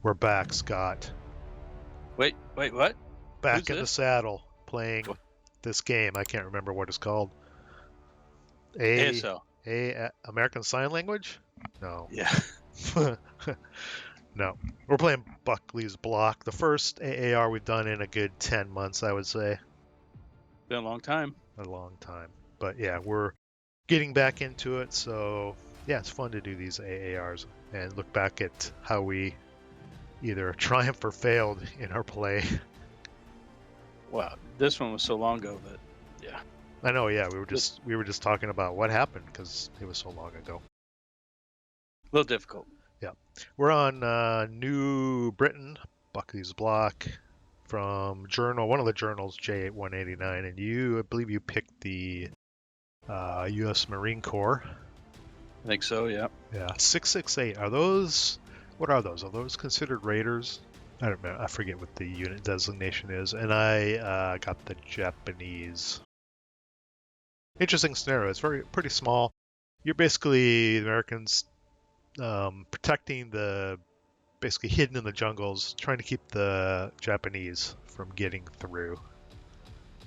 We're back, Scott. Wait, what? Back Who's in the this? saddle, playing What? this game. I can't remember what it's called. A ASL. American Sign Language? No. Yeah. No. We're playing Buckley's Block. The first AAR we've done in a good 10 months, I would say. Been a long time. A long time. But yeah, we're getting back into it. So yeah, it's fun to do these AARs and look back at how we either triumphed or failed in our play. Wow, this one was so long ago that, yeah. I know, yeah, we were just talking about what happened because it was so long ago. A little difficult. Yeah, we're on New Britain, Buckley's Block, from journal, one of the journals, J189, and I believe you picked the U.S. Marine Corps. I think so, yeah. Yeah, 668. Are those? What are those? Are those considered raiders? I don't know. I forget what the unit designation is, and I got the Japanese. Interesting scenario. It's pretty small. You're basically the Americans protecting basically hidden in the jungles, trying to keep the Japanese from getting through.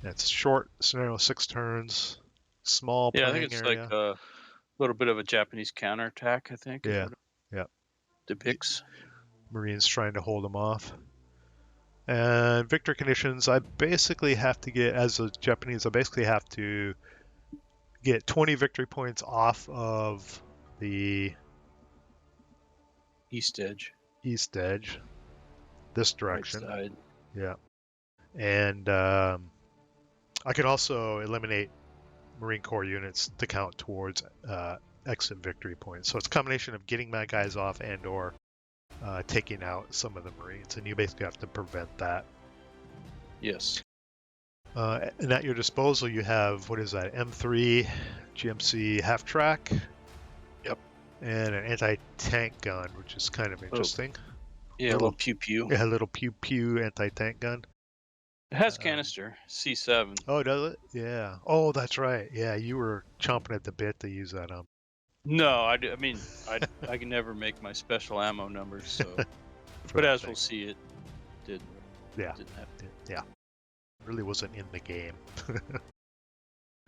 And it's short scenario, 6 turns, small Yeah, I playing think it's area. like a little bit of a Japanese counterattack, I think. Yeah, yeah. Depicts. Marines trying to hold them off. And victory conditions, I basically have to get, as a Japanese, I basically have to get 20 victory points off of the East edge. east edge, this direction. Right side. Yeah. And I can also eliminate Marine Corps units to count towards exit victory points. So it's a combination of getting my guys off and or taking out some of the Marines, and you basically have to prevent that. Yes. And at your disposal, you have, what is that, M3 GMC half track. Yep. And an anti-tank gun, which is kind of interesting. Yeah, a little pew-pew. Yeah, a little pew-pew anti-tank gun. It has canister, C7. Oh, does it? Yeah. Oh, that's right. Yeah, you were chomping at the bit to use that. No, I mean, I can never make my special ammo numbers, so. But as we'll see, it didn't happen. Yeah. Really wasn't in the game.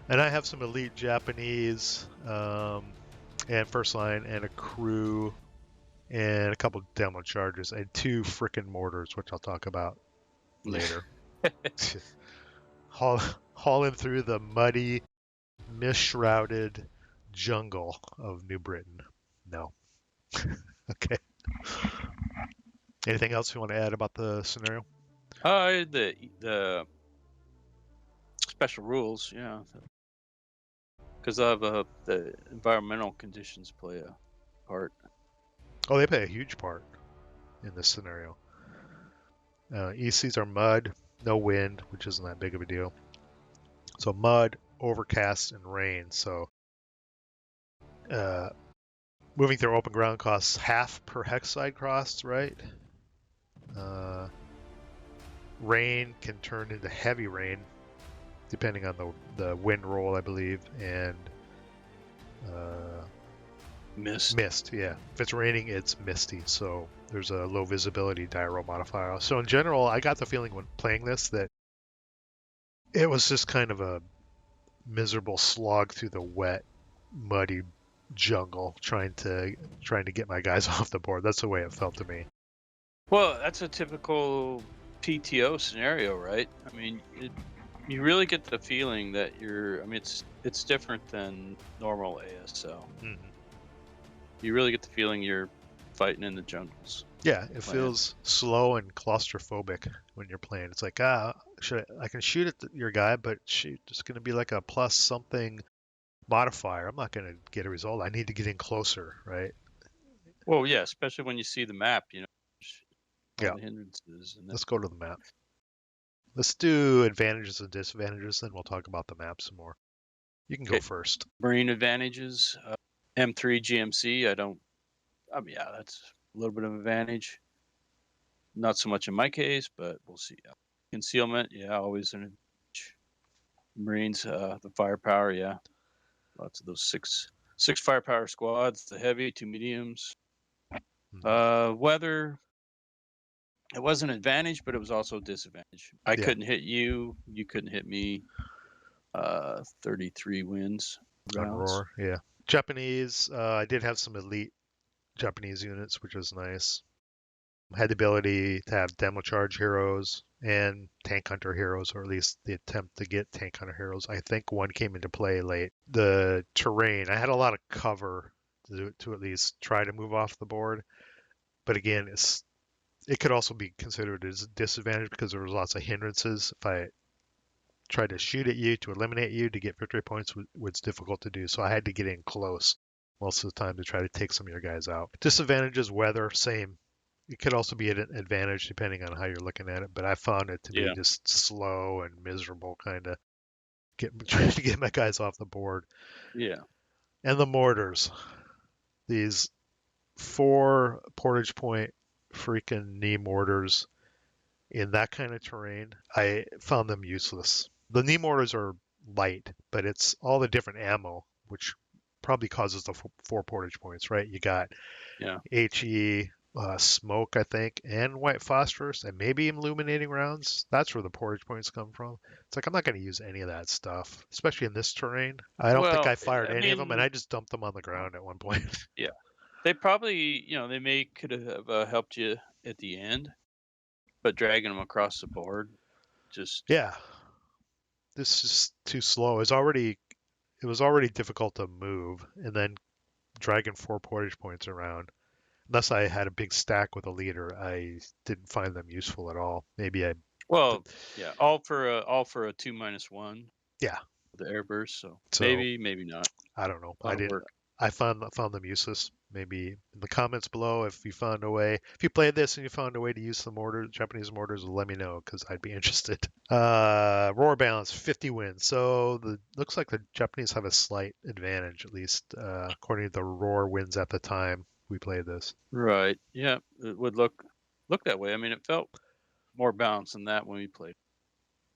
And I have some elite Japanese and first line and a crew and a couple demo charges and 2 frickin' mortars, which I'll talk about later. Hauling through the muddy, mist-shrouded jungle of New Britain. No. Okay. Anything else you want to add about the scenario? The special rules, yeah, because of the environmental conditions play a part. Oh, they play a huge part in this scenario. ECs are mud, no wind, which isn't that big of a deal. So mud, overcast, and rain. So moving through open ground costs half per hex side crossed, right? Rain can turn into heavy rain, depending on the wind roll, I believe, and Mist, yeah. If it's raining, it's misty, so there's a low visibility die roll modifier. So in general, I got the feeling when playing this that it was just kind of a miserable slog through the wet, muddy jungle trying to get my guys off the board. That's the way it felt to me. Well, that's a typical PTO scenario, right? I mean, you really get the feeling that it's different than normal ASL. Mm-hmm. You really get the feeling you're fighting in the jungles. Yeah, it feels slow and claustrophobic when you're playing. It's like, I can shoot at your guy, but shoot, it's going to be like a plus something modifier. I'm not going to get a result. I need to get in closer, right? Well, yeah, especially when you see the map, Yeah. The hindrances. Let's go to the map. Let's do advantages and disadvantages, then we'll talk about the map some more. You can go first. Marine advantages. M3 GMC, yeah, that's a little bit of advantage. Not so much in my case, but we'll see. Concealment, yeah, always an advantage. Marines, the firepower, yeah. Lots of those six firepower squads, the heavy, 2 mediums. Mm-hmm. Weather, It was an advantage, but it was also a disadvantage. I Yeah. couldn't hit you. You couldn't hit me. 33 wins. On Rounds. Roar, yeah. Japanese, I did have some elite Japanese units, which was nice. Had the ability to have demo charge heroes and tank hunter heroes, or at least the attempt to get tank hunter heroes. I think one came into play late. The terrain, I had a lot of cover to at least try to move off the board, but again, it could also be considered as a disadvantage because there was lots of hindrances. If I tried to shoot at you to eliminate you to get victory points, was difficult to do. So I had to get in close most of the time to try to take some of your guys out. Disadvantages, weather, same. It could also be an advantage depending on how you're looking at it, but I found it to be Yeah. just slow and miserable, kind of trying to get my guys off the board. Yeah. And the mortars, these 4 portage point freaking knee mortars in that kind of terrain, I found them useless. The knee mortars are light, but it's all the different ammo, which probably causes the 4 portage points, right? You got Yeah. HE, smoke, I think, and white phosphorus, and maybe illuminating rounds. That's where the portage points come from. It's like I'm not going to use any of that stuff, especially in this terrain. I don't think Well, I fired I any of them, and mean, I just dumped them on the ground at one point. yeah. They probably, they could have helped you at the end, but dragging them across the board just. Yeah, this is too slow. It was already difficult to move, and then dragging 4 portage points around. Unless I had a big stack with a leader, I didn't find them useful at all. Maybe I, but Well, yeah, all for a 2-1, yeah. the airburst. So So maybe not. I don't know. A lot of work. I found them useless. Maybe in the comments below, if you found a way, if you played this and you found a way to use the Japanese mortars, let me know because I'd be interested. Roar balance 50 wins. So the looks like the Japanese have a slight advantage, at least according to the Roar wins at the time we played this. Right. Yeah, it would look that way. I mean, it felt more balanced than that when we played.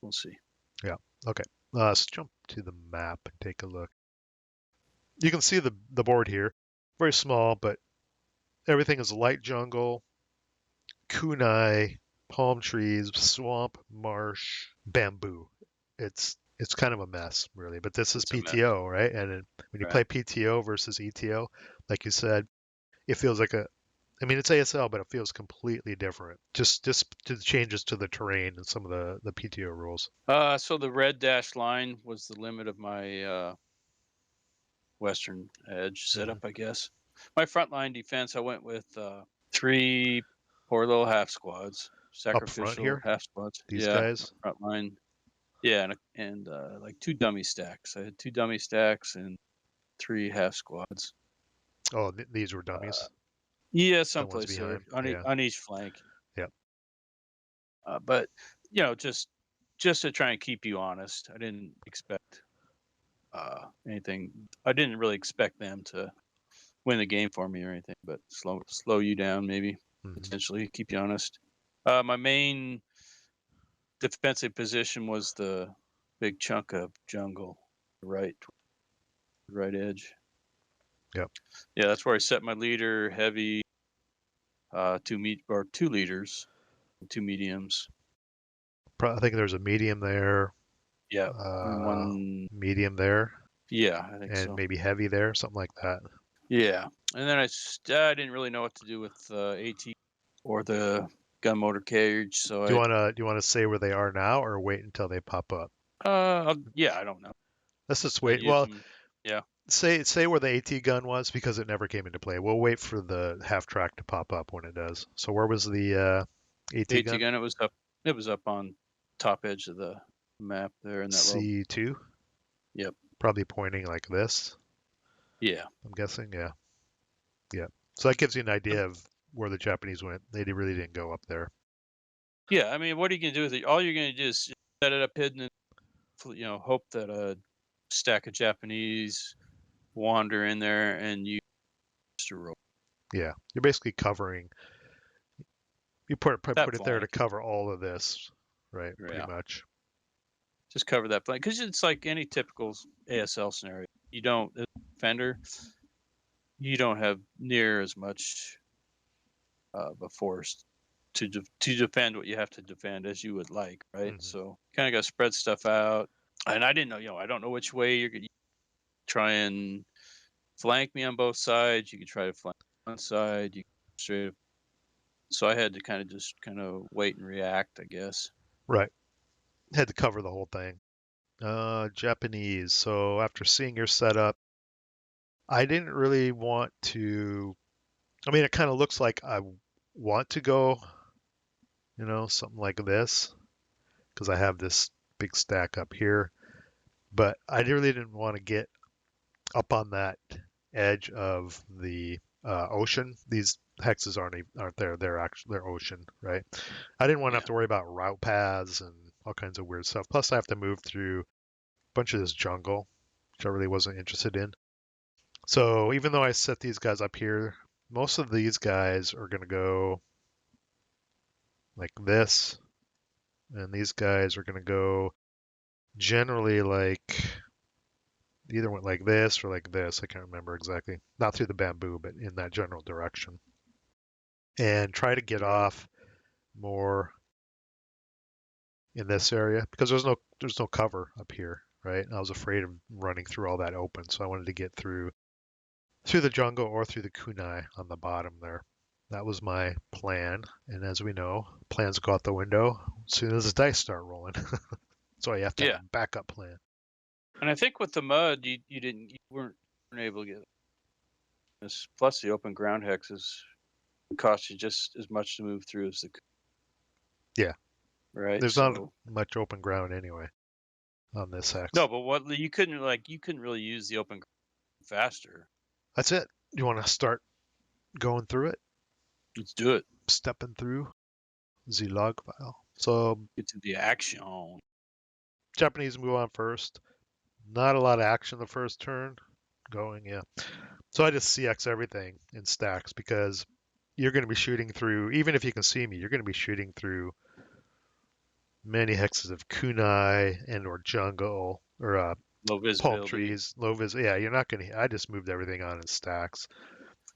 We'll see. Yeah. Okay. Let's jump to the map and take a look. You can see the board here. Very small, but everything is light jungle, kunai, palm trees, swamp, marsh, bamboo. It's kind of a mess, really. But this is It's a mess. PTO, right? And when you Right. play PTO versus ETO, like you said, it feels like I mean, it's ASL, but it feels completely different. Just to the changes to the terrain and some of the PTO rules. So the red dashed line was the limit of my western edge Hmm. setup, I guess. My frontline defense, I went with 3 poor little half squads, Up front sacrificial here, half squads. these Yeah, guys. front line. Yeah, and like 2 dummy stacks. I had 2 dummy stacks and 3 half squads. Oh, these were Uh, dummies. yeah, The ones someplace there behind. on Yeah. on each flank. Yep. But just to try and keep you honest, I didn't expect anything. I didn't really expect them to win the game for me or anything, but slow you down, maybe Hmm. potentially keep you honest. My main defensive position was the big chunk of jungle, right edge. Yep. Yeah, that's where I set my leader heavy, 2 leaders, 2 mediums. I think there's a medium there, Yeah, and one. medium there, Yeah, I think and so. maybe heavy there, something like that. Yeah, and then I didn't really know what to do with AT or the gun motor cage, so Do you wanna say where they are now, or wait until they pop up? yeah, I don't know. Let's just I wait. used Well, them. Yeah, say where the AT gun was because it never came into play. We'll wait for the half track to pop up when it does. So where was the AT AT gun? gun. It was up. It was up on top edge of the map there in that little. C2, Yep. probably pointing like this. Yeah. I'm guessing. Yeah, yeah. So that gives you an idea of where the Japanese went. They really didn't go up there. Yeah. I mean, what are you gonna do with it? All you're gonna do is set it up hidden, and hope that a stack of Japanese wander in there and you just a rope Yeah, you're basically covering. You that put it there to flank. cover all of this, right? Pretty Yeah. much. Just cover that flank because it's like any typical ASL scenario. You don't, as a defender, you don't have near as much of a force to defend what you have to defend as you would like, right? Mhm. So kind of got to spread stuff out. And I didn't know, I don't know which way you're going to try and flank me on both sides. You could try to flank one side. You could straight. So I had to just wait and react, I guess. Right. Had to cover the whole thing. Japanese. So after seeing your setup, I didn't really want to. I mean, it kind of looks like I want to go, something like this, because I have this big stack up here. But I really didn't want to get up on that edge of the ocean. These hexes aren't there. They're ocean, right? I didn't want to Yeah. have to worry about route paths and all kinds of weird stuff. Plus, I have to move through a bunch of this jungle, which I really wasn't interested in. So even though I set these guys up here, most of these guys are going to go like this, and these guys are going to go generally like either went like this or like this. I can't remember exactly. Not through the bamboo, but in that general direction. And try to get Right. off more in this area because there's no cover up here, right? And I was afraid of running through all that open, so I wanted to get through the jungle or through the kunai on the bottom there. That was my plan, and as we know, plans go out the window as soon as the dice start rolling. So you have to have Yeah. a backup plan. And I think with the mud, you weren't able to get this. Plus, the open ground hexes cost you just as much to move through as the Yeah, right. there's not So much open ground anyway on this hex. no, but what you couldn't really use the open ground faster. That's it. You want to start going through it, Let's do it. stepping through the log file. So Get to the action. Japanese move on first. Not a lot of action the first turn going, yeah. So I just CX everything in stacks because you're going to be shooting through, even if you can see me, you're going to be shooting through many hexes of kunai and or jungle or Low palm visibility. trees, low vis. Yeah, you're not going to. I just moved everything on in stacks.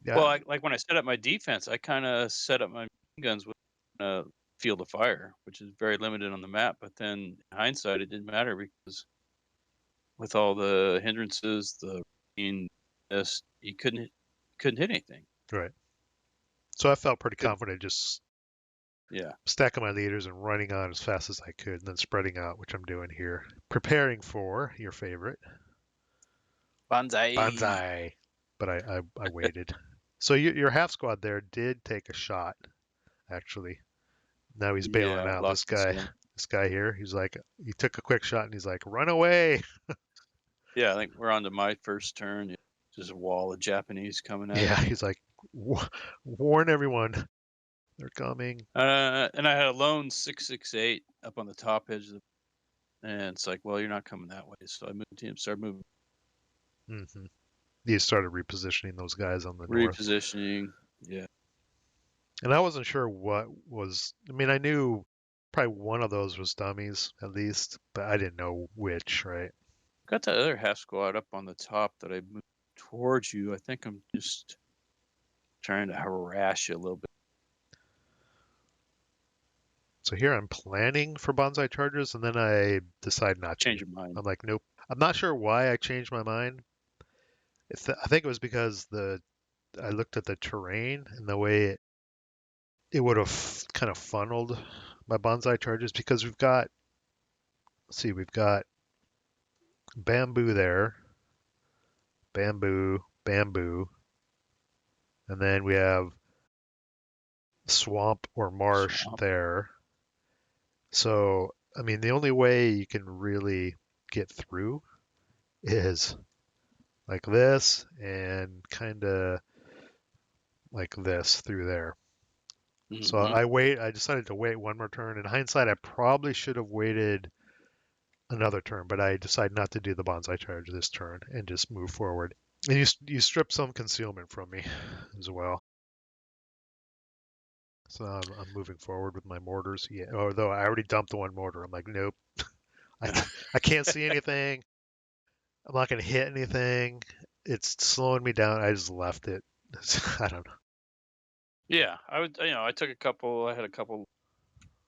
Yeah, Well, like when I set up my defense, I kind of set up my guns with field of fire, which is very limited on the map. But then in hindsight, it didn't matter because with all the hindrances, the rain, this, you couldn't hit anything. right. So I felt pretty Couldn't. confident just Yeah. stacking my leaders and running on as fast as I could, and then spreading out, which I'm doing here, preparing for your favorite Banzai. Banzai. But I waited. So your half squad there did take a shot, actually. Now he's bailing Yeah, out. lost concealment. This guy here, he took a quick shot and he's like, run away. Yeah, I think we're on to my first turn. Yeah, just a wall of Japanese coming at Yeah, me. he's like, warn everyone, they're coming. And I had a lone 668 up on the top edge of the, and it's like, well, you're not coming that way. So I moved him, started moving, Hmm. He started repositioning those guys on the north. repositioning. Yeah. And I wasn't sure what was. I mean, I knew probably one of those was dummies at least, but I didn't know which. Right? Got that other half squad up on the top that I moved towards you. I think I'm just trying to harass you a little bit. So here I'm planning for bonsai charges, and then I decide not to. Change your mind. I'm like, nope. I'm not sure why I changed my mind. I think it was because I looked at the terrain and the way it would have kind of funneled my bonsai charges because we've got bamboo there, bamboo, bamboo, and then we have swamp or marsh Swamp. there. So, I mean, the only way you can really get through is like this and kind of like this through there. So Mm-hmm. I decided to wait one more turn. In hindsight, I probably should have waited another turn, but I decided not to do the bonsai charge this turn and just move forward. And you strip some concealment from me as well. So I'm moving forward with my mortars. Yeah, although I already dumped the one mortar. I'm like, nope, I can't see anything. I'm not going to hit anything. It's slowing me down. I just left it. I don't know. Yeah, I would. I took a couple. I had a couple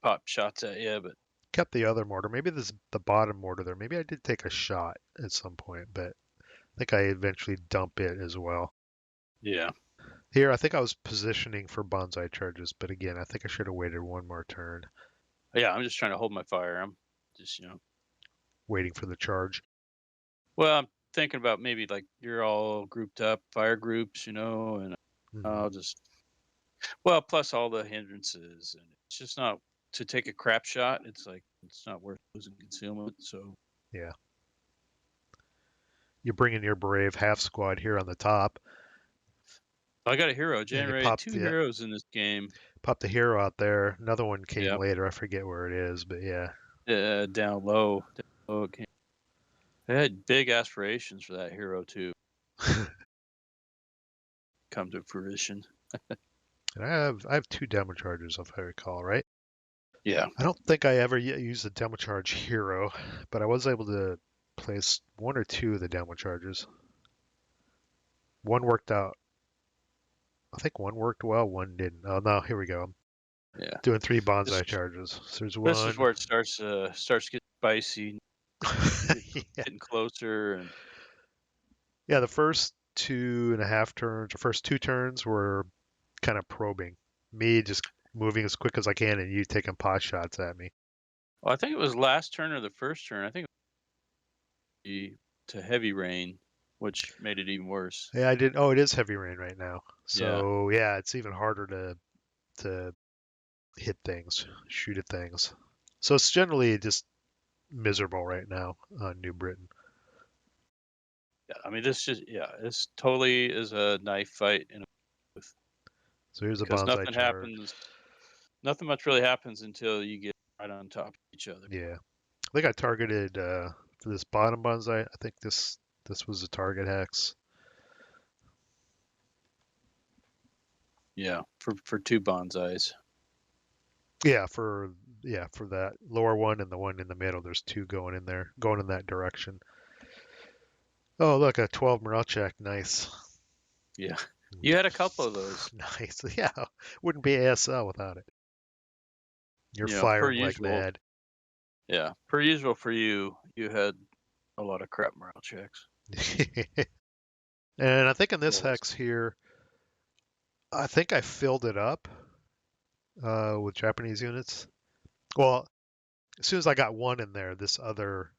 pop shots at you, but Kept the other mortar. Maybe this the bottom mortar there. Maybe I did take a shot at some point, but I think I eventually dump it as well. yeah, Here, I think I was positioning for bonsai charges, but again, I think I should have waited one more turn, yeah. I'm just trying to hold my fire. I'm just waiting for the charge. Well, I'm thinking about maybe like you're all grouped up, fire groups, and Hmm. I'll just plus all the hindrances, and it's just not to take a crap shot. It's like it's not worth losing concealment. So Yeah. You bring in your brave half squad here on the top, I got a hero. and you Generated 2 heroes in this game. pop the hero out there. Another one came Yep. later. I forget where it is, but yeah. Down low. It came. I had big aspirations for that hero too. Come to fruition. And I have two demo charges, if I recall, right? Yeah. I don't think I ever used the demo charge hero, but I was able to place one or two of the demo charges. One worked out. I think one worked well, one didn't. Oh no, here we go. I'm Yeah. doing three This bonsai charges. So there's this is one. where it starts getting spicy, Yeah. getting closer, and Yeah, the first 2.5 turns, or first 2 turns were kind of probing. Me just moving as quick as I can and you taking pot shots at me. well, I think it was last turn or the first turn. I think to heavy rain, which made it even worse. Yeah, I did. Oh, it is heavy rain right now. Yeah. So yeah, it's even harder to hit things, shoot at things. So it's generally just miserable right now on New Britain. Yeah. I mean, this totally is a knife fight So here's a because bonsai charge. nothing much really happens until you get right on top of each other. Yeah, I think I targeted for this bottom bonsai. I think this was a target hex. Yeah. For two bonsais. Yeah, for that lower one and the one in the middle. There's two going in there, going in that direction. Oh, look, a 12 morale check. Nice. Yeah. You had a couple of those. Nice. Yeah, wouldn't be ASL without it. You're Per firing like usual. mad. Yeah. Per usual for you, you had a lot of crap morale checks. And I think in this Rolls. hex here, I think I filled it up with Japanese units. Well, as soon as I got one in there, this other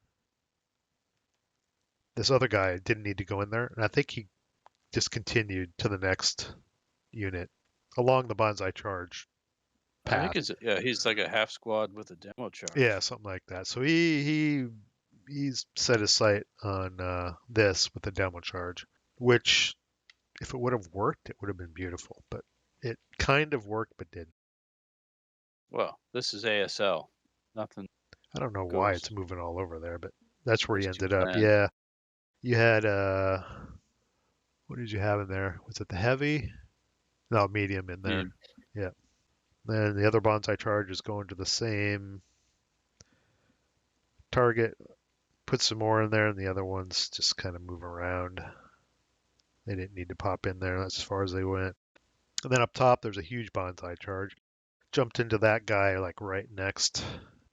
guy didn't need to go in there, and I think he just continued to the next unit along the bonsai charge I think path. he's like a half squad with a demo Yeah, charge. something like that. So he's set his sight on this with the demo charge, which if it would have worked, it would have been beautiful. But it kind of worked, but didn't. Well, this is ASL. Nothing I don't know why goes it's moving all over there, but that's where he to ended up. plan. Yeah, you had what did you have in there? Was it the heavy? No, medium in there. Medium. Yeah. Then the other bonsai charge is going to the same target. Put some more in there, and the other ones just kind of move around. They didn't need to pop in there. That's as far as they went. And then up top, there's a huge bonsai charge. Jumped into that guy like right next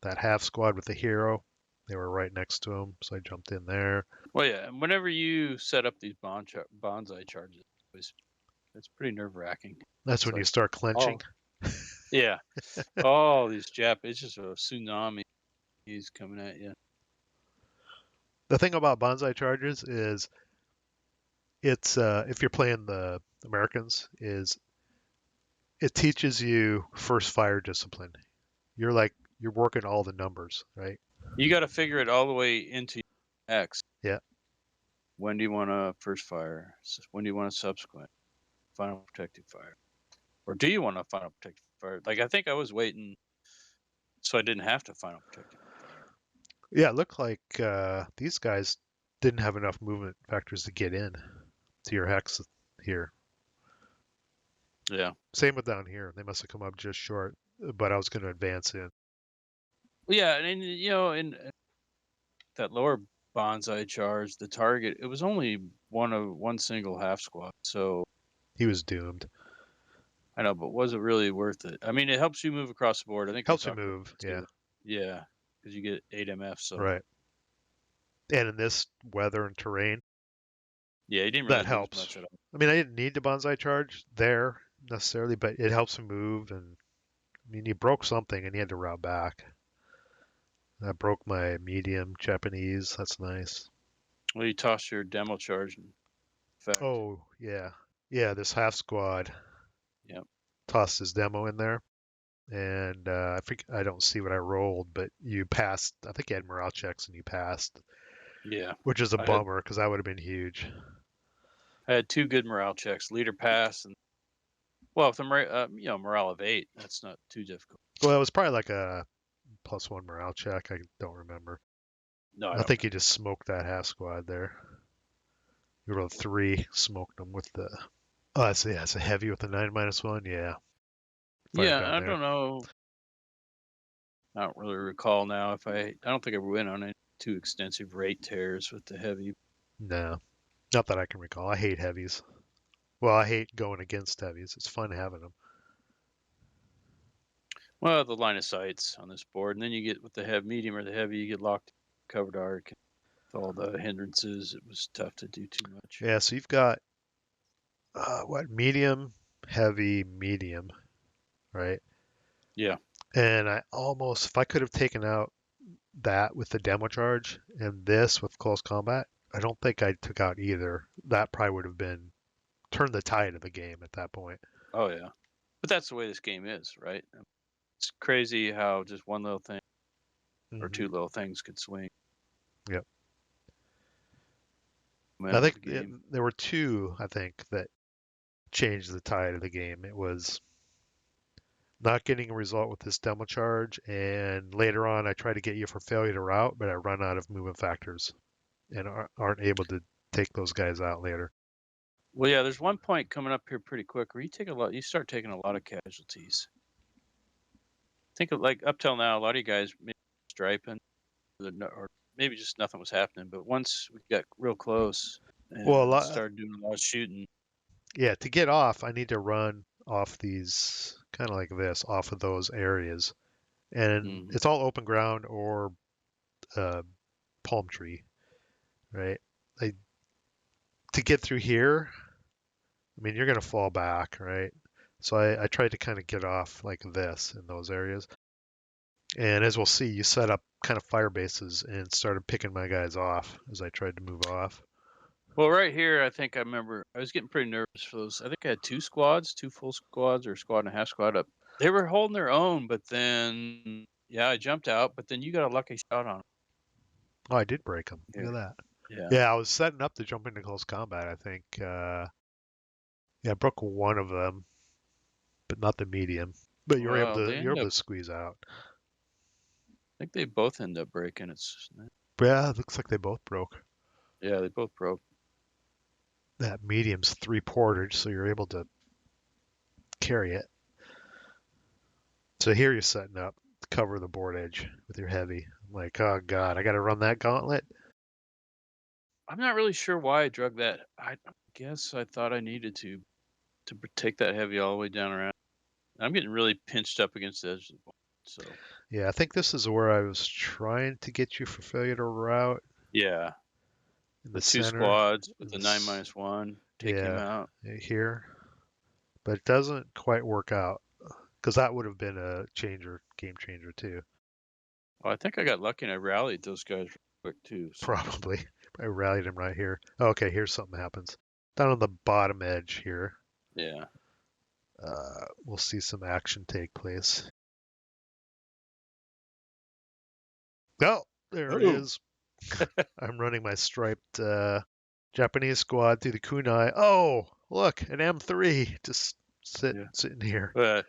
that half squad with the hero. They were right next to him, so I jumped in there. Well, yeah. And whenever you set up these bonsai charges, it's pretty nerve wracking. That's It's when you like, start clenching. oh yeah, all these it's just a tsunami. He's coming at you. The thing about bonsai charges is it's if you're playing the Americans, is it teaches you first fire discipline. You're working all the numbers, right? You got to figure it all the way into X. Yeah. When do you want a first fire? When do you want a subsequent final protective fire? Or do you want a final protective fire? Like I think I was waiting, so I didn't have to final protective fire. Yeah, it looked like these guys didn't have enough movement factors to get in to your hex here. Yeah. Same with down here. They must have come up just short, but I was going to advance in. Well, yeah, and in that lower bonsai charge, the target it was only one single half squad, so He was doomed. I know, but was it really worth it? I mean, it helps you move across the board. I think we Helps you talked about move, that yeah. too. Yeah, because you get 8 MF. So Right. And in this weather and terrain, yeah, you didn't really that lose much helps. at all. I mean, I didn't need the bonsai charge there necessarily, but it helps me move. And I mean, you broke something and you had to route back. I broke my medium Japanese. That's nice. Well, you tossed your demo charge in effect. Oh, yeah. Yeah, this half squad Yep. tossed his demo in there. And I think I don't see what I rolled, but you passed. I think you had morale checks and you passed, Yeah. which is a I had bummer because that would have been huge. 2 good morale checks, leader pass, and well, if the morale of 8, that's not too difficult. Well, it was probably like a +1 morale check. I don't remember. No, I I don't. think you just smoked that half squad there. You rolled 3, smoked them with the. Oh, it's a heavy with the 9-1. Yeah, fire Yeah, gun I there. don't know. I don't really recall now if I don't think I went on any too extensive rate tears with the heavy. No, not that I can recall. I hate heavies. Well, I hate going against heavies. It's fun having them. Well, the line of sights on this board, and then you get with the heavy, medium or the heavy, you get locked covered arc. With all the hindrances, it was tough to do too much. Yeah, so you've got what medium, heavy, medium, right? Yeah. And I almost, if I could have taken out that with the demo charge and this with close combat, I don't think I took out either. That probably would have been turned the tide of the game at that point. Oh yeah. But that's the way this game is, right? It's crazy how just one little thing or Hmm. 2 little things could swing Yep. the I momentum of think the game. there were two, I think, that changed the tide of the game. It was not getting a result with this demo charge, and later on I try to get you for failure to route, but I run out of movement factors and aren't able to take those guys out later. Well, yeah, there's one point coming up here pretty quick where you start taking a lot of casualties. Think of like up till now, a lot of you guys maybe striping, or maybe just nothing was happening. But once we got real close Well, and started doing a lot of shooting, yeah, to get off, I need to run off these kind of like this, off of those areas, and mhm. it's all open ground or uh, palm tree, right? I, to get through here, I mean, you're gonna fall back, right? So I tried to kind of get off like this in those areas. And as we'll see, you set up kind of fire bases and started picking my guys off as I tried to move off. Well, right here, I think I remember I was getting pretty nervous for those. I think I had 2 squads, 2 full squads, or a squad and a half squad up. They were holding their own, but then yeah, I jumped out. But then you got a lucky shot on Oh, I did break them. Look here. at that. Yeah. Yeah, I was setting up to jump into close combat, I think. Yeah, I broke one of them, but not the medium. But Well, they you're end able up. to squeeze out. I think they both end up breaking. But yeah, it looks like they both broke. Yeah, they both broke. That medium's 3 portage, so you're able to carry it. So here you're setting up to cover the board edge with your heavy. I'm like, oh god, I got to run that gauntlet. I'm not really sure why I drug that. I guess I thought I needed to take that heavy all the way down around. I'm getting really pinched up against the edge of the board. So Yeah, I think this is where I was trying to get you for failure to route yeah, in the with 2 center. squads In with the this, 9-1, take him yeah, out. here, but it doesn't quite work out because that would have been a game changer too. Well, I think I got lucky and I rallied those guys real quick too. So Probably. I rallied him right here. Okay, here's something happens. Down on the bottom edge here, yeah. we'll see some action take place. Oh, there it Oh. is. I'm running my striped Japanese squad through the kunai. Oh, look, an M3 just Yeah. sitting here. But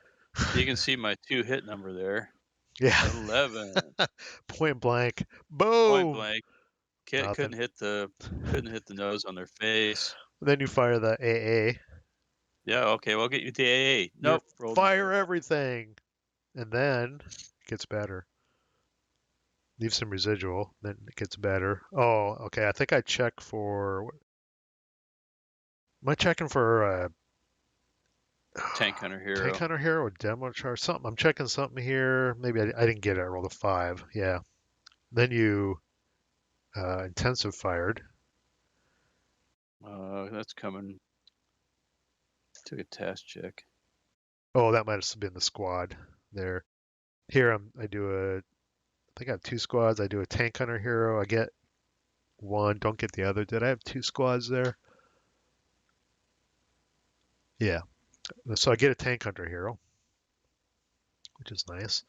you can see my 2 hit number there. Yeah, 11. point blank. Point Boom. blank. Nothing. Couldn't hit the nose on their face. Then you fire the AA. Yeah, okay, we'll get you the AA. You Nope, rolled fire another. everything, and then it gets better. Leave some residual, then it gets better. Oh, okay. I think I check for. Am I checking for Tank Hunter Hero. Tank Hunter Hero, demo charge, something. I'm checking something here. Maybe I didn't get it. I rolled a 5. Yeah. Then you intensive fired. That's coming. Took a task check. Oh, that might have been the squad there. Here I think I have 2 squads. I do a Tank Hunter Hero. I get 1, don't get the other. Did I have 2 squads there? Yeah. So I get a Tank Hunter Hero, which is nice.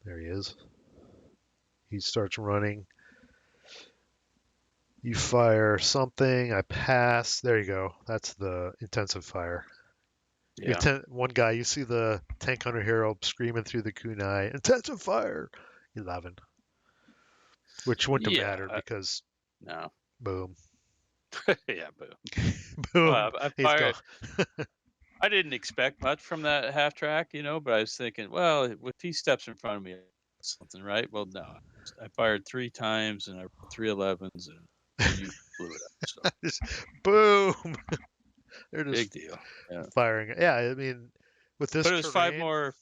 There he is. He starts running. You fire something. I pass. There you go. That's the intensive fire. You Yeah. have one guy. You see the Tank Hunter Hero screaming through the kunai. Intensive fire. 11. Which wouldn't have Yeah. mattered because No. boom, Yeah, but boom, I he's gone. fired. I didn't expect much from that half track, but I was thinking, well, if he steps in front of me, something, right? Well, no. I fired 3 times and I rolled 3 11s and you blew it up. So Just boom. They're big just deal. Yeah. firing. Yeah, I mean, with this But it was 5 terrain, more,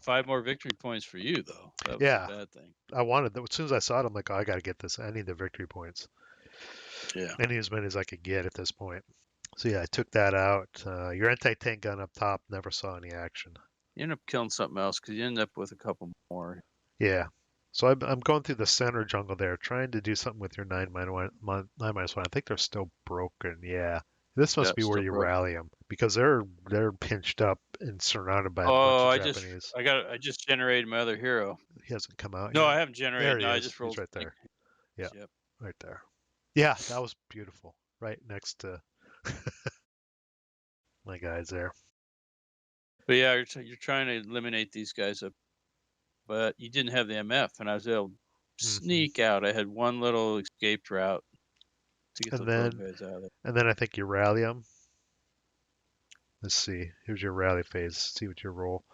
5 more victory points for you, though. That was the yeah, bad thing. I wanted them. As soon as I saw it, I'm like, oh, I got to get this. I need the victory points. Yeah. I need as many as I could get at this point. So yeah, I took that out. Your anti-tank gun up top, never saw any action. You end up killing something else because you end up with a couple more. Yeah. So I'm going through the center jungle there, trying to do something with your 9-1. I think they're still broken. Yeah. This must Yeah, be where still you broke. rally them because they're pinched up and surrounded by a bunch Oh, of I Japanese. just generated my other hero. He hasn't come out No, yet. I haven't There generated. he No, I is. just He's rolled. right there. Yeah, Yep. right there. Yeah, that was beautiful. Right next to my guys there. But yeah, you're trying to eliminate these guys up, but you didn't have the MF, and I was able to Hmm. sneak out. I had one little escaped route to get And those little then guys out of there. and then I think you rally them. Let's see. Here's your rally phase. See what you roll.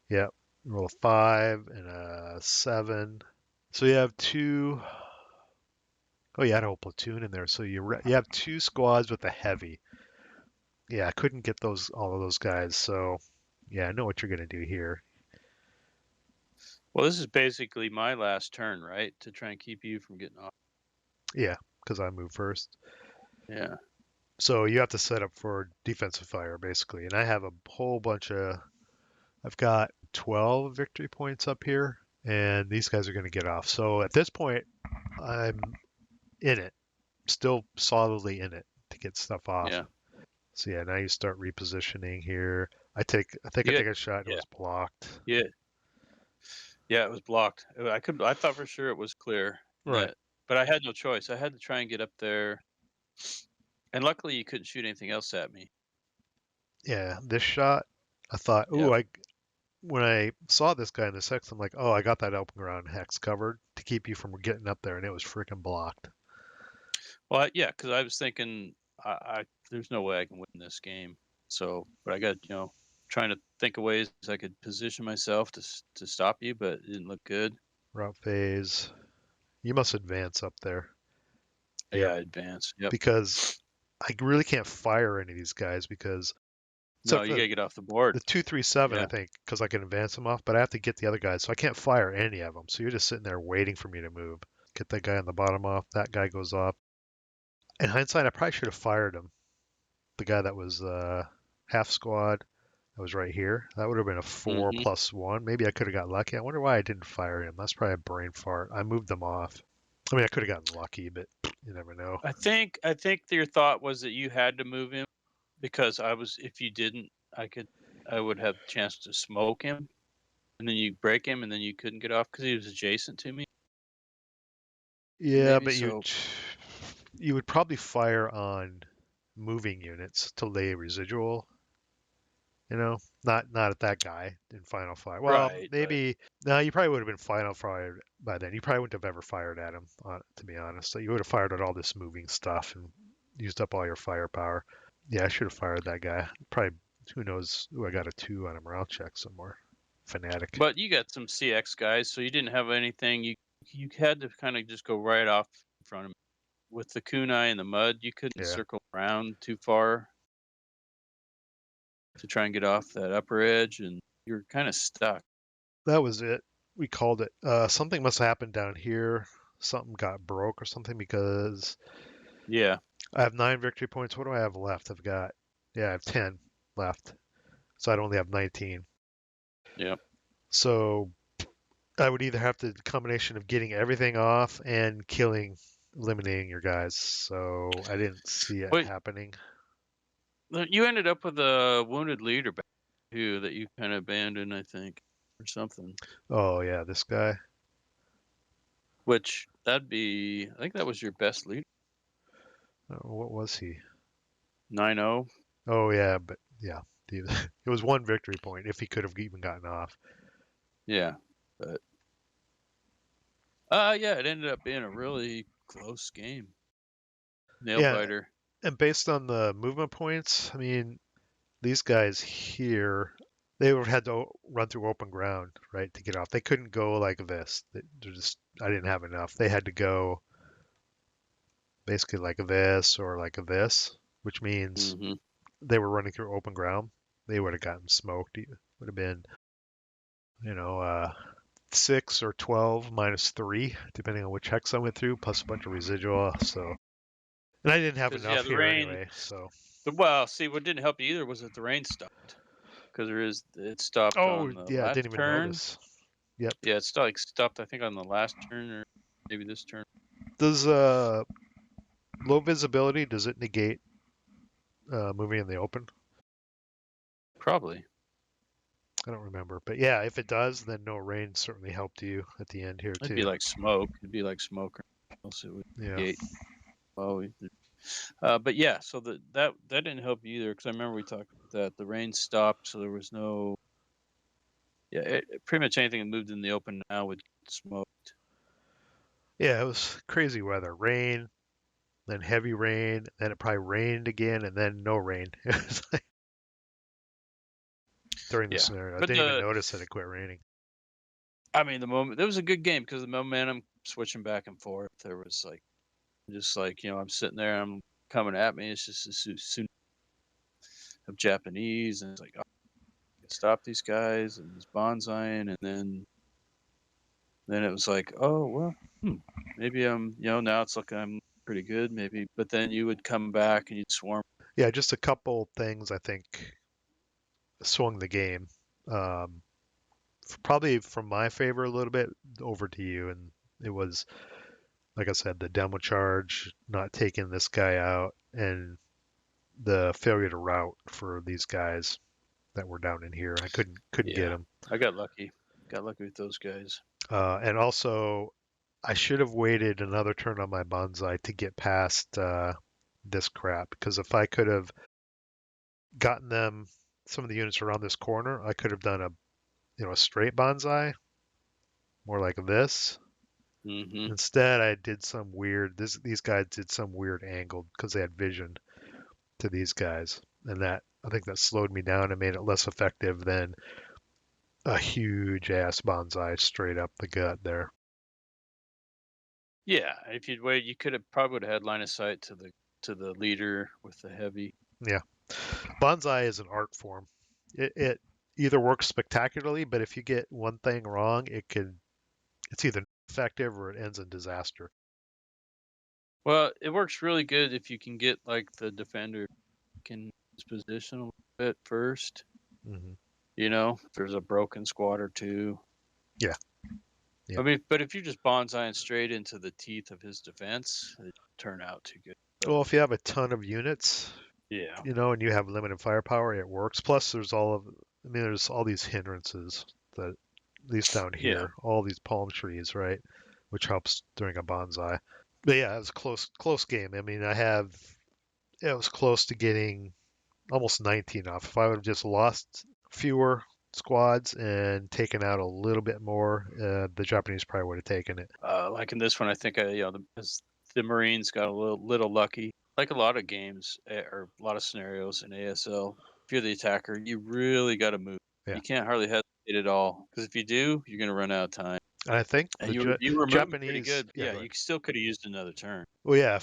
Yep. Roll a 5 and a 7. So you have 2. Oh, you had a whole platoon in there. So you have 2 squads with a heavy. Yeah, I couldn't get all of those guys. So yeah, I know what you're gonna do here. Well, this is basically my last turn, right? To try and keep you from getting off. Yeah, because I moved first. Yeah. So you have to set up for defensive fire basically. And I have a whole bunch of. I've got 12 victory points up here, and these guys are gonna get off. So at this point, I'm in it, still solidly in it to get stuff off. Yeah. So yeah, now you start repositioning here. I think I You take get, a shot and it yeah. was blocked. Yeah. Yeah, it was blocked. I thought for sure it was clear Right. but I had no choice. I had to try and get up there, and luckily you couldn't shoot anything else at me. Yeah, this shot, I thought, ooh, Yep. I when I saw this guy in the sex, I'm like, oh, I got that open ground hex covered to keep you from getting up there, and it was freaking blocked. Well, yeah, because I was thinking, there's no way I can win this game. So, but I got trying to think of ways I could position myself to stop you, but it didn't look good. Route phase. You must advance up there. Yeah, Yep. advance. Yep. Because I really can't fire any of these guys because No, except you for gotta get off the board. the 237, I Yeah. think, because I can advance them off, but I have to get the other guys, so I can't fire any of them. So you're just sitting there waiting for me to move. Get that guy on the bottom off. That guy goes off. In hindsight, I probably should have fired him. The guy that was half squad that was right here. That would have been a 4 Hmm. plus 1. Maybe I could have got lucky. I wonder why I didn't fire him. That's probably a brain fart. I moved them off. I mean, I could have gotten lucky, but you never know. I think your thought was that you had to move him because if you didn't, I would have a chance to smoke him, and then you break him, and then you couldn't get off because he was adjacent to me. Yeah, Maybe but so. you would probably fire on moving units to lay residual. Not at that guy in final fire. Well, Right. Right. maybe no, you probably would have been final fire by then. You probably wouldn't have ever fired at him, to be honest. So you would have fired at all this moving stuff and used up all your firepower. Yeah, I should have fired that guy. Probably, who knows? Ooh, I got a 2 on a morale check somewhere. Fanatic. But you got some CX guys, so you didn't have anything. You had to kind of just go right off in front of me. With the kunai and the mud, you couldn't Yeah. circle around too far. to try and get off that upper edge, and you're kind of stuck. That was it. We called it. Something must have happened down here. Something got broke or something because Yeah. I have 9 victory points. What do I have left? I have 10 left. So I'd only have 19. Yeah. So I would either have the combination of getting everything off and eliminating your guys. So I didn't see it Wait, happening. you ended up with a wounded leader back too that you kind of abandoned, I think, or something. Oh yeah, this guy. Which I think that was your best leader. What was he? 9-0. Oh yeah, but yeah, it was 1 victory point if he could have even gotten off. Yeah, but yeah, it ended up being a really close game. Nail Yeah, biter. and based on the movement points, I mean, these guys here, they would have had to run through open ground, right, to get off. They couldn't go like this. I didn't have enough. They had to go basically like this or like this, which means Hmm. they were running through open ground. They would have gotten smoked. It would have been, you know, 6 or 12 minus 3, depending on which hex I went through, plus a bunch of residual. So, and I didn't have Because yeah, enough the here rain. anyway. So, Well, see, what didn't help you either was that the rain stopped. Because it stopped oh on the yeah, I last didn't even turn. notice. Yep. Yeah, it stopped I think on the last turn or maybe this turn. Does low visibility, does it negate moving in the open? Probably. I don't remember, but yeah, if it does, then no rain certainly helped you at the end here It'd be too. like smoke. It'd be like smoke or else it would Yeah. gate. Well, but yeah, so that didn't help you either because I remember we talked about that. The rain stopped, so there was no. Yeah, pretty much anything that moved in the open now would get smoked. Yeah, it was crazy weather. Rain, then heavy rain, then it probably rained again, and then no rain. It was like during the Yeah, scenario. I but didn't even notice that it quit raining. I mean, the moment there was a good game because the momentum switching back and forth. There was like just like I'm sitting there, I'm coming at me. It's just a soon of Japanese, and it's like, oh, stop these guys and this bonsai, and then it was like, oh well, maybe now it's looking I'm pretty good, maybe. But then you would come back and you'd swarm. Yeah, just a couple things I think swung the game. Um, Probably from my favor a little bit over to you, and it was like I said, the demo charge, not taking this guy out, and the failure to route for these guys that were down in here. I couldn't get Yeah, them. I got lucky. Got lucky with those guys. And also, I should have waited another turn on my bonsai to get past this crap because if I could have gotten them some of the units around this corner, I could have done a straight bonsai, more like this. Hmm. Instead, I did some weird. These guys did some weird angle because they had vision to these guys, and I think that slowed me down and made it less effective than a huge ass bonsai straight up the gut there. Yeah, if you'd wait, you could have probably would have had line of sight to the leader with the heavy. Yeah, bonsai is an art form. It either works spectacularly, but if you get one thing wrong, it's either effective or it ends in disaster. Well, it works really good if you can get like the defender can his position a little bit first. Hmm. If there's a broken squad or two. Yeah, yeah. I mean, but if you're just bonsaiing straight into the teeth of his defense, it turn out too good. But Well, if you have a ton of units, yeah, and you have limited firepower, it works. Plus, there's all these hindrances that, at least down yeah, here, all these palm trees, right, which helps during a bonsai. But yeah, it was a close game. I mean, it was close to getting almost 19 off. If I would have just lost fewer squads and taken out a little bit more, the Japanese probably would have taken it. like in this one, I think the Marines got a little lucky. Like a lot of games or a lot of scenarios in ASL, if you're the attacker, you really got to move. Yeah. You can't hardly hesitate at all because if you do, you're going to run out of time. I think And the you were moving pretty Japanese, good. yeah, Yeah, go you ahead. still could have used another turn Well, yeah,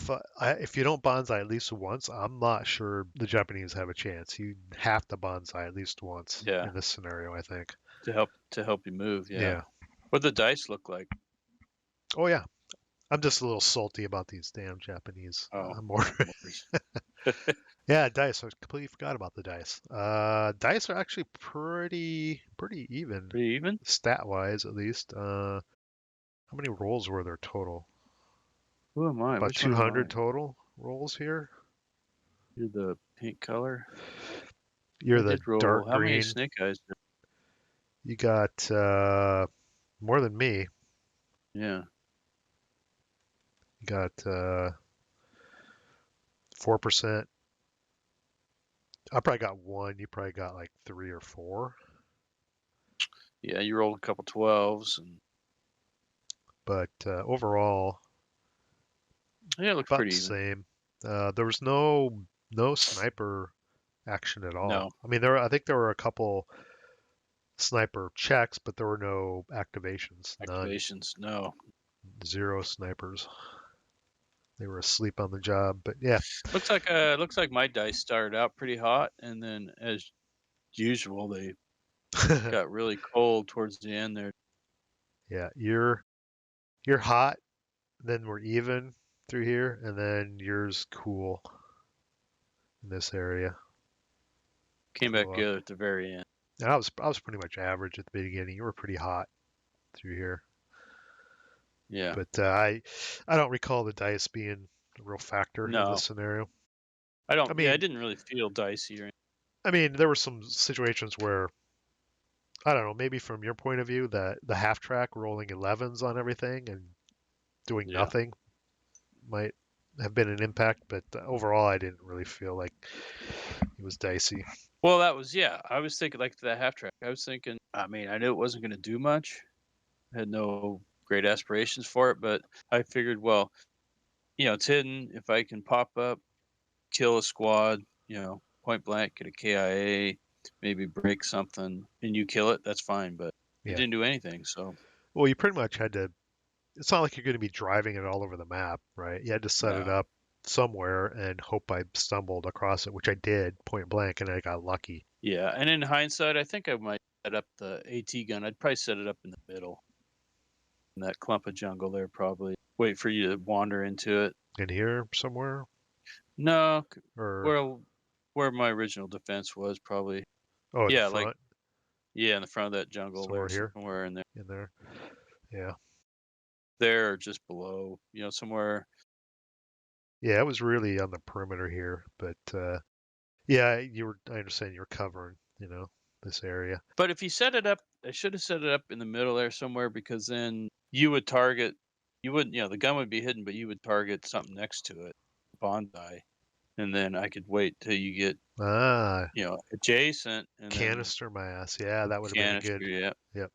if you don't bonsai at least once, I'm not sure the Japanese have a chance. You have to bonsai at least once yeah in this scenario, I think. to help you move. Yeah. Yeah. What the dice look like? Oh yeah. I'm just a little salty about these damn Japanese. Oh, I'm more. no worries. Yeah, dice. I completely forgot about the dice. Dice are actually pretty even, Pretty even. stat wise at least. How many rolls were there total? Who am I? About Which one am 200 I? total rolls here. You're the pink color. You're I the did roll. dark How many green. snake eyes? You got more than me. Yeah. You got 4%. I probably got one. You probably got like three or four. Yeah, you rolled a couple 12s, and But overall, yeah, it looks about pretty the even. same. There was no sniper action at all. No I mean, I think there were a couple sniper checks, but there were no activations. None. activations. No. Zero snipers. They were asleep on the job. But yeah. Looks like my dice started out pretty hot, and then as usual they got really cold towards the end there. Yeah, you're hot, then we're even through here, and then yours cool in this area. Came back So good at the very end. and I was pretty much average at the beginning. You were pretty hot through here. Yeah. But I don't recall the dice being a real factor in this No, scenario. I I don't. Yeah, I mean, didn't really feel dicey or anything. I mean, there were some situations where I don't know, maybe from your point of view, that the half track rolling 11s on everything and doing Yeah. nothing might have been an impact, but overall, I didn't really feel like it was dicey. Well, that was yeah. I was thinking like that half track. I was thinking. I mean, I knew it wasn't going to do much. I had no great aspirations for it, but I figured, well, it's hidden. If I can pop up, kill a squad, point blank, get a KIA, maybe break something, and you kill it, that's fine. But it Yeah. didn't do anything. So Well, you pretty much had to. It's not like you're going to be driving it all over the map, right? You had to set it no. up somewhere and hope I stumbled across it, which I did point blank, and I got lucky. Yeah, and in hindsight, I think I might set up the AT gun. I'd probably set it up in the middle, in that clump of jungle there, probably. Wait for you to wander into it. In here somewhere, No, or where where my original defense was, probably. oh, in the Yeah, like front, yeah, in the front of that jungle there, somewhere here, somewhere in there, in there. Yeah, there or just below, somewhere. yeah. It was really on the perimeter here, but yeah, you were. I understand you were covering, this area. But if you set it up, I should have set it up in the middle there somewhere because then you would target. You wouldn't, the gun would be hidden, but you would target something next to it, Bondi, and then I could wait till you get Ah, adjacent, and then canister my ass. Yeah, that would have been a canister. good. Yeah, Yep.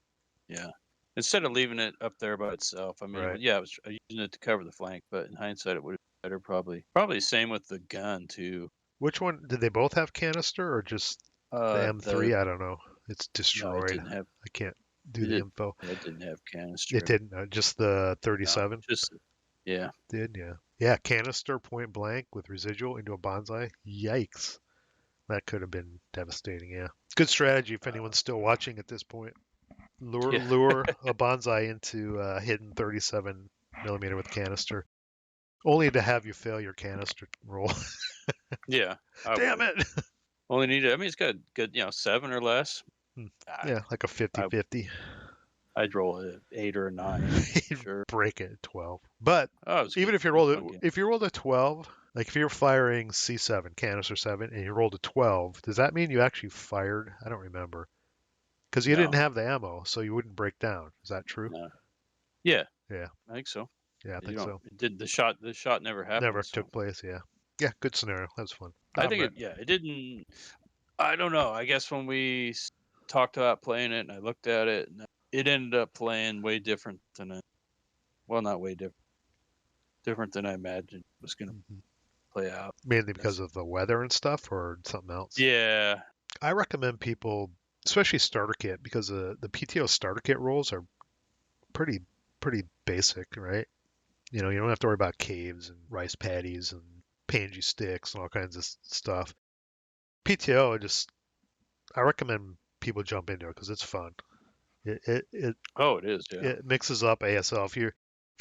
yeah. Instead of leaving it up there by itself, I mean, Right. I was using it to cover the flank, but in hindsight, it would have been better probably. Probably the same with the gun too. Which one did they both have canister or just the The M3? I don't know. It's no, it destroyed. didn't have. I can't do It the did. info. Yeah, it didn't have It canister. didn't. Just the No, 37 just yeah. did. Yeah. Yeah. Canister point blank with residual into a bonsai. Yikes. That could have been devastating. Yeah. Good strategy if anyone's still watching at this point. Lure, Yeah, lure a bonsai into hidden 37 millimeter with canister, only to have you fail your canister roll. yeah, I Damn would. it. Only need it. I mean, it's got good, 7 or less. Hmm. I, Yeah, like a 50 I 50. I'd roll a 8 or a 9 for You'd sure. break it at 12. But Oh, it was good. even if you It was a rolled it, fun game. if you rolled a 12, like if you're firing C7, canister 7, and you rolled a 12, does that mean you actually fired? I don't remember. Because you didn't No, have the ammo, so you wouldn't break down. Is that true? no. Yeah, Yeah. I think so. Yeah, I You think don't. so. It did the shot never Never happened. So took place. Yeah. Yeah, good scenario. That was fun. I think it didn't. I don't know. I guess when we talked about playing it and I looked at it, and it ended up playing way different than well, not way different than I imagined it was going to Mhm. play out. Mainly That's because of the weather and stuff, or something else. yeah, I recommend people, especially starter kit, because the PTO starter kit rolls are pretty basic, right? You know, you don't have to worry about caves and rice paddies and pangy sticks and all kinds of stuff. PTO, I recommend people jump into it because it's fun. It Oh, it is. Yeah. it mixes up ASL. If you're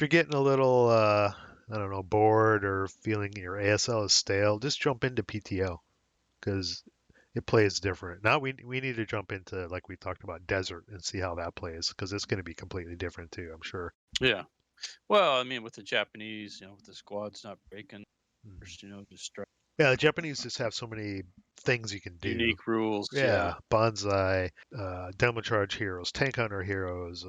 getting a little I don't know, bored or feeling your ASL is stale, just jump into PTO because it plays different. Now we need to jump into, like we talked about, desert and see how that plays because it's going to be completely different too, I'm sure. Yeah. Well, I mean, with the Japanese, with the squads not breaking, Mhm. just Yeah, the Japanese just have so many things you can do. unique rules. Yeah. Yeah, bonsai, demo charge heroes, tank hunter heroes.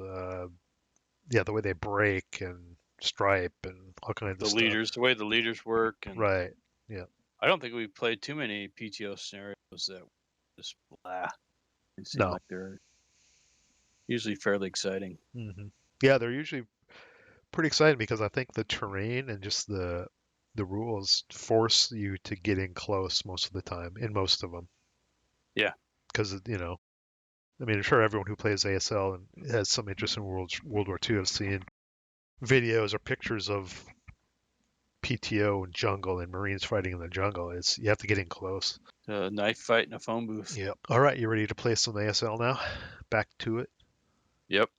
Yeah, the way they break and stripe and all kinds of stuff. The way the leaders work, and Right. Yeah. I don't think we've played too many PTO scenarios that just blah. They seem No. like they're usually fairly exciting. Yeah, they're usually pretty exciting because I think the terrain and just the rules force you to get in close most of the time in most of them. Yeah. Because I mean, I'm sure everyone who plays ASL and has some interest in World War II have seen videos or pictures of PTO and jungle and Marines fighting in the jungle. It's you have to get in close. A knife fight in a phone booth. Yep. All right, you ready to play some ASL now? Back to it. Yep.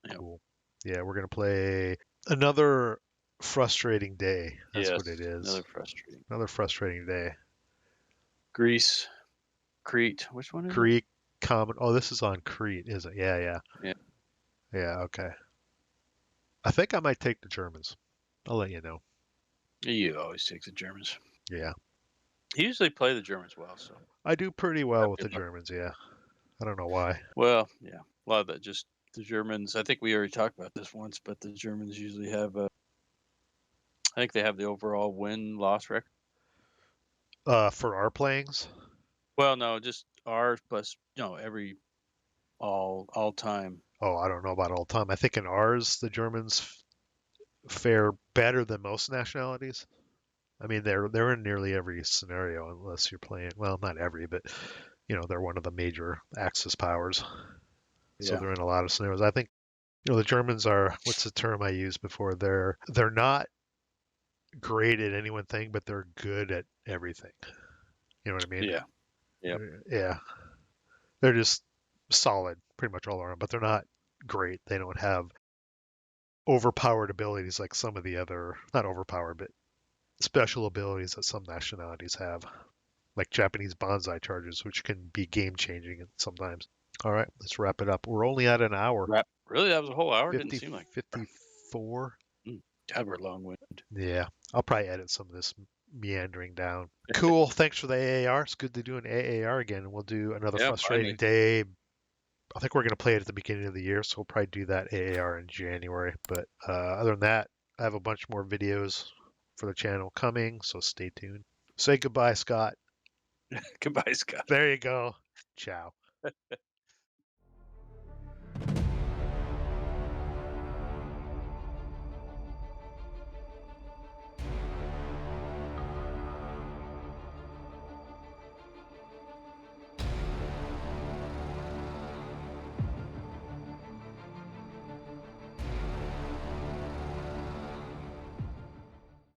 Yep. Cool. Yeah, we're gonna play another frustrating day. That's Yes. what it is. Another frustrating. Another frustrating day. Greece, Crete. Which one is it? Greek common. Oh, this is on Crete, is it? Yeah, yeah, Yeah. yeah. Okay. I think I might take the Germans. I'll let you know. You always take the Germans. Yeah, You usually play the Germans well, so I do pretty well have with the good luck. Germans. Yeah, I don't know why. Well, yeah, a lot of that just the Germans. I think we already talked about this once, but the Germans usually have I think they have the overall win-loss record. For our playings. Well, no, just ours plus every all time. Oh, I don't know about all time. I think in ours the Germans fare better than most nationalities. I mean, they're in nearly every scenario unless you're playing. Well, not every, but they're one of the major Axis powers. So Yeah, they're in a lot of scenarios. I think the Germans are, what's the term I used before? They're not great at any one thing, but they're good at everything. You know what I mean? yeah, yep, Yeah. They're just solid pretty much all around, but they're not great. They don't have overpowered abilities like some of the other, not overpowered, but special abilities that some nationalities have, like Japanese bonsai charges, which can be game changing sometimes. All right, let's wrap it up. We're only at an hour. Rap. Really, that was a whole hour. Didn't 50, seem like. 54. Mm, God, we're long-winded. Yeah, I'll probably edit some of this meandering down. Cool. Thanks for the AAR. It's good to do an AAR again. We'll do another Yeah, frustrating finally. day. I think we're going to play it at the beginning of the year, so we'll probably do that AAR in January. But other than that, I have a bunch more videos for the channel coming, so stay tuned. Say goodbye, Scott. Goodbye, Scott. There you go. Ciao.